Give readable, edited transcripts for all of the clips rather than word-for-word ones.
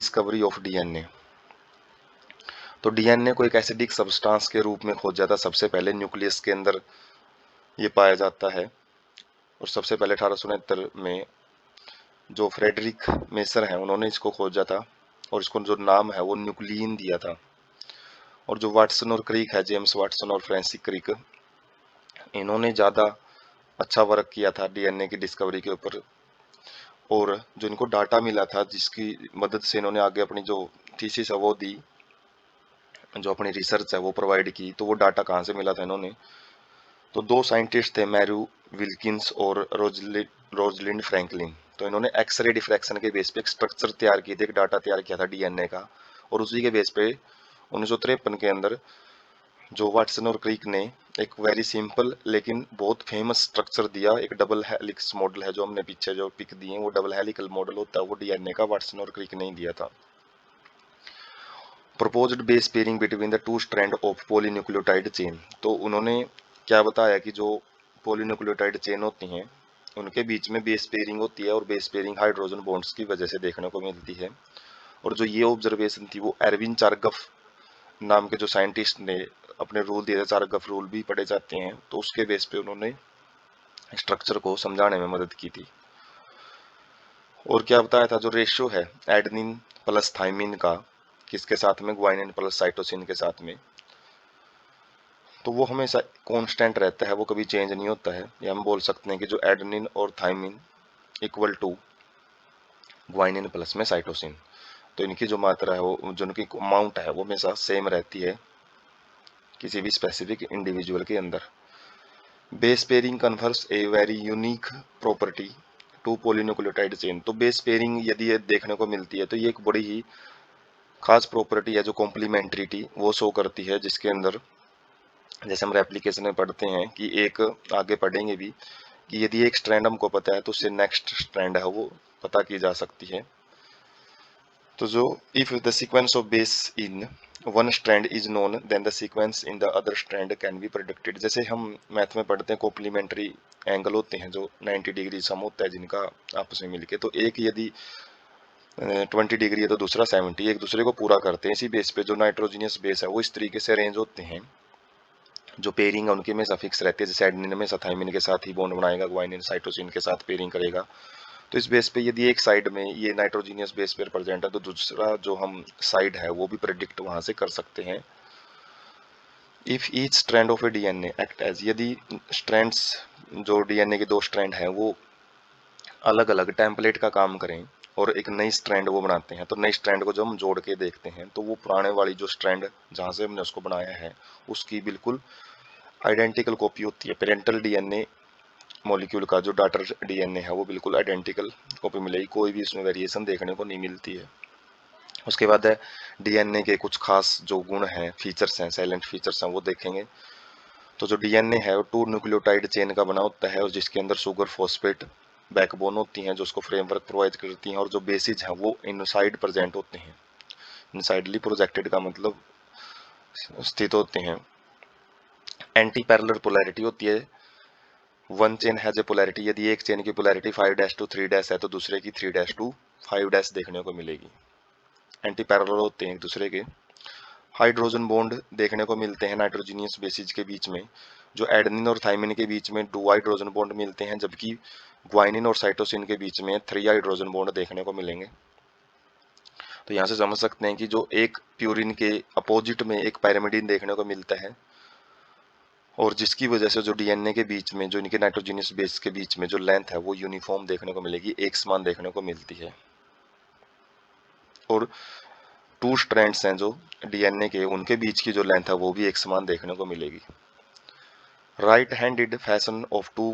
Discovery of DNA. तो DNA को एक एसिडिक सब्सटेंस के रूप में खोजा था सबसे पहले न्यूक्लियस के अंदर ये पाया जाता है, और सबसे पहले 1869 में जो फ्रेडरिक मेसर हैं उन्होंने इसको खोजा था, और इसको जो नाम है वो न्यूक्लियन दिया था। और जो वाटसन और क्रिक है, जेम्स वाटसन और फ्रांसिस क्रिक, इन्होंने ज़्यादा अच्छा वर्क किया था डीएनए की डिस्कवरी के ऊपर। और जो इनको डाटा मिला था जिसकी मदद से इन्होंने आगे अपनी जो थीसिस है वो दी, जो अपनी रिसर्च है वो प्रोवाइड की। तो वो डाटा कहाँ से मिला था इन्होंने, तो दो साइंटिस्ट थे, मैरू विल्किंस और रोजलिंड फ्रैंकलिन। तो इन्होंने एक्सरे डिफ्रैक्शन के बेस पे एक स्ट्रक्चर तैयार किए थे, एक डाटा तैयार किया था डीएनए का, और उसी के बेस पे 1953 के अंदर जो वाटसन और क्रिक ने एक वेरी सिंपल लेकिन बहुत फेमस स्ट्रक्चर दिया। एक डबल हेलिक्स मॉडल है, जो हमने पीछे जो पिक दिए वो डबल हेलिकल मॉडल होता है, वो डीएनए का वाटसन और क्रिक ने ही दिया था। Proposed base pairing between the two strand of polynucleotide chain. तो उन्होंने क्या बताया कि जो पॉलीन्यूक्लियोटाइड चेन होती हैं उनके बीच में बेस पेयरिंग होती है, और बेस पेयरिंग हाइड्रोजन बॉन्ड्स की वजह से देखने को मिलती है। और जो ये ऑब्जर्वेशन थी वो एरविन चारगफ नाम के जो साइंटिस्ट ने अपने रूल दिए थे, चारगफ रूल भी पढ़े जाते हैं, तो उसके बेस पे उन्होंने स्ट्रक्चर को समझाने में मदद की थी। और क्या बताया था, जो रेशियो है एडेनिन प्लस थाइमिन का, किसके साथ में, ग्वाइनिन प्लस साइटोसिन के साथ में, तो वो हमेशा कांस्टेंट रहता है, वो कभी चेंज नहीं होता है। या हम बोल सकते हैं कि जो एडेनिन और thymine equal to guanine plus में साइटोसिन, तो इनकी जो मात्रा है वो, जो इनकी अमाउंट है वो हमेशा सेम रहती है किसी भी स्पेसिफिक इंडिविजुअल के अंदर। Base pairing confers a very unique property to polynucleotide chain. तो बेस पेयरिंग यदि ये देखने को मिलती है तो ये एक बड़ी ही खास प्रॉपर्टी है जो कॉम्प्लीमेंट्रिटी वो शो करती है, जिसके अंदर जैसे हम रेप्लिकेशन में पढ़ते हैं कि एक, आगे पढ़ेंगे भी, कि यदि एक स्ट्रैंड हमको पता है तो उससे नेक्स्ट स्ट्रैंड है वो पता की जा सकती है। तो जो if the sequence of base in one strand is known then the sequence in the other strand can be predicted. जैसे हम मैथ में पढ़ते हैं कॉम्प्लीमेंट्री एंगल होते हैं जो 90 डिग्री सम होता है जिनका आपस में मिलके, तो एक यदि 20 डिग्री है तो दूसरा 70, एक दूसरे को पूरा करते हैं। इसी बेस पे जो नाइट्रोजीनियस बेस है वो इस तरीके से अरेंज होते हैं, जो पेयरिंग है उनकी हमेशा फिक्स रहती है। जैसे एडेनिन हमेशा थाइमिन के साथ ही बॉन्ड बनाएगा, ग्वाइनिन साइटोसिन के साथ पेयरिंग करेगा। तो इस बेस पे यदि एक साइड में ये नाइट्रोजीनियस बेस पेयर प्रेजेंट है तो दूसरा जो हम साइड है वो भी प्रेडिक्ट वहां से कर सकते हैं। If each strand of a DNA act as, यदि स्ट्रैंड्स, जो डीएनए के दो स्ट्रैंड हैं वो अलग अलग टेम्पलेट का काम करें और एक नई स्ट्रैंड वो बनाते हैं, तो नई स्ट्रैंड को जब हम जोड़ के देखते हैं तो वो पुराने वाली जो स्ट्रैंड जहां से हमने उसको बनाया है उसकी बिल्कुल आइडेंटिकल कॉपी होती है। पेरेंटल डीएनए मॉलिक्यूल का जो डॉटर डीएनए है वो बिल्कुल आइडेंटिकल कॉपी मिलेगी, कोई भी उसमें वेरिएशन देखने को नहीं मिलती है। उसके बाद है डीएनए के कुछ खास जो गुण हैं, फीचर्स हैं, साइलेंट फीचर्स हैं, वो देखेंगे। तो जो डीएनए है वो टू न्यूक्लियोटाइड चेन का बना होता है, और जिसके अंदर शुगर फॉस्फेट बैकबोन होती हैं जो उसको फ्रेमवर्क प्रोवाइड करती हैं, और जो बेसिस हैं वो इनसाइड प्रेजेंट होते हैं। इनसाइडली प्रोजेक्टेड का मतलब स्थित होते हैं। एंटी पैरेलल पोलैरिटी होती है। One chain has a polarity, यदि एक चेन की पोलैरिटी 5' to 3' है तो दूसरे की 3' to 5' देखने को मिलेगी। एंटी पैरेलल होते हैं एक दूसरे के। हाइड्रोजन बॉन्ड देखने को मिलते हैं नाइट्रोजीनियस बेसिस के बीच में, जो एडेनिन और थाइमिन के बीच में 2 हाइड्रोजन बॉन्ड मिलते हैं, जबकि ग्वाइनिन और साइटोसिन के बीच में 3 हाइड्रोजन बॉन्ड देखने को मिलेंगे। तो यहाँ से समझ सकते हैं कि जो एक प्यूरिन के अपोजिट में एक पैरामिडिन देखने को मिलता है, और जिसकी वजह से जो डीएनए के बीच में, जो इनके नाइट्रोजीनियस बेस के बीच में जो लेंथ है वो यूनिफॉर्म देखने को मिलेगी, एक समान देखने को मिलती है। और टू स्ट्रैंड्स हैं जो डीएनए के, उनके बीच की जो लेंथ है वो भी एक समान देखने को मिलेगी। Right handed fashion of to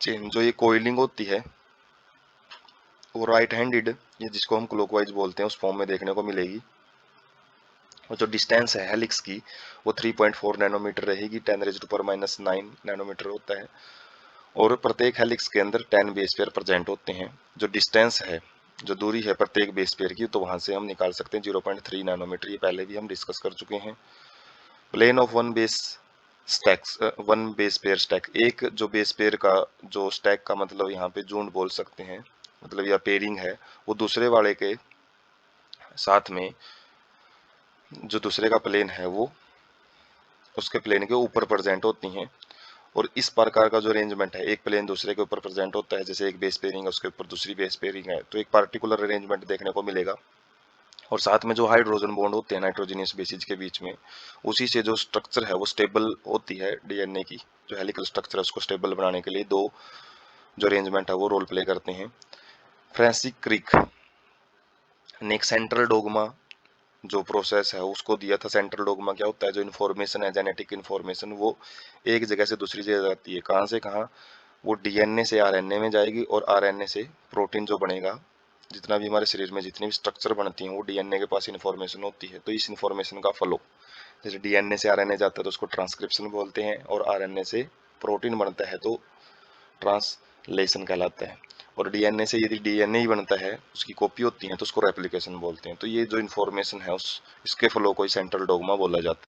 chain, जो ये कोइलिंग होती है वो राइट हैंडेड, ये जिसको हम क्लॉकवाइज बोलते हैं, उस फॉर्म में देखने को मिलेगी। और जो डिस्टेंस है हेलिक्स की वो 3.4 नैनोमीटर रहेगी, 10⁻⁻⁹ नैनोमीटर होता है। और प्रत्येक हेलिक्स के अंदर 10 बेस पेयर प्रेजेंट होते हैं। जो डिस्टेंस है, जो दूरी है प्रत्येक बेस पेयर की, तो वहां से हम निकाल सकते हैं 0.3 नैनोमीटर, ये पहले भी हम डिस्कस कर चुके हैं। Plane of one base stacks, one base pair stack, एक जो बेस पेयर का जो स्टैक का मतलब यहाँ पे जून बोल सकते हैं, मतलब या पेयरिंग है, वो दूसरे वाले के साथ में जो दूसरे का प्लेन है वो उसके प्लेन के ऊपर प्रेजेंट होती हैं। और इस प्रकार का जो अरेंजमेंट है, एक प्लेन दूसरे के ऊपर प्रेजेंट होता है, जैसे एक बेस पेयरिंग है उसके ऊपर दूसरी बेस पेयरिंग है, तो एक पार्टिकुलर अरेंजमेंट देखने को मिलेगा। और साथ में जो हाइड्रोजन बॉन्ड होते हैं नाइट्रोजनियस बेसिस के बीच में, उसी से जो स्ट्रक्चर है वो स्टेबल होती है। डीएनए की जो हेलिकल स्ट्रक्चर है उसको स्टेबल बनाने के लिए दो जो अरेंजमेंट है वो रोल प्ले करते हैं। फ्रांसिस क्रिक ने एक सेंट्रल डोगमा जो प्रोसेस है उसको दिया था। सेंट्रल डोगमा क्या होता है, जो इन्फॉर्मेशन है, जेनेटिक इन्फॉर्मेशन, वो एक जगह से दूसरी जगह जाती है। कहाँ से कहाँ, वो डीएनए से आरएनए में जाएगी और आरएनए से प्रोटीन जो बनेगा, जितना भी हमारे शरीर में जितनी भी स्ट्रक्चर बनती हैं वो डीएनए के पास इन्फॉर्मेशन होती है। तो इस इन्फॉर्मेशन का फ्लो, जैसे डीएनए से आरएनए जाता है तो उसको ट्रांसक्रिप्शन बोलते हैं, और आरएनए से प्रोटीन बनता है तो ट्रांसलेशन कहलाता है। और डीएनए से यदि डीएनए ही बनता है, उसकी कॉपी होती है, तो उसको रेप्लिकेशन बोलते हैं। तो ये जो इन्फॉर्मेशन है उस इसके फ्लो को ही सेंट्रल डोगमा बोला जाता है।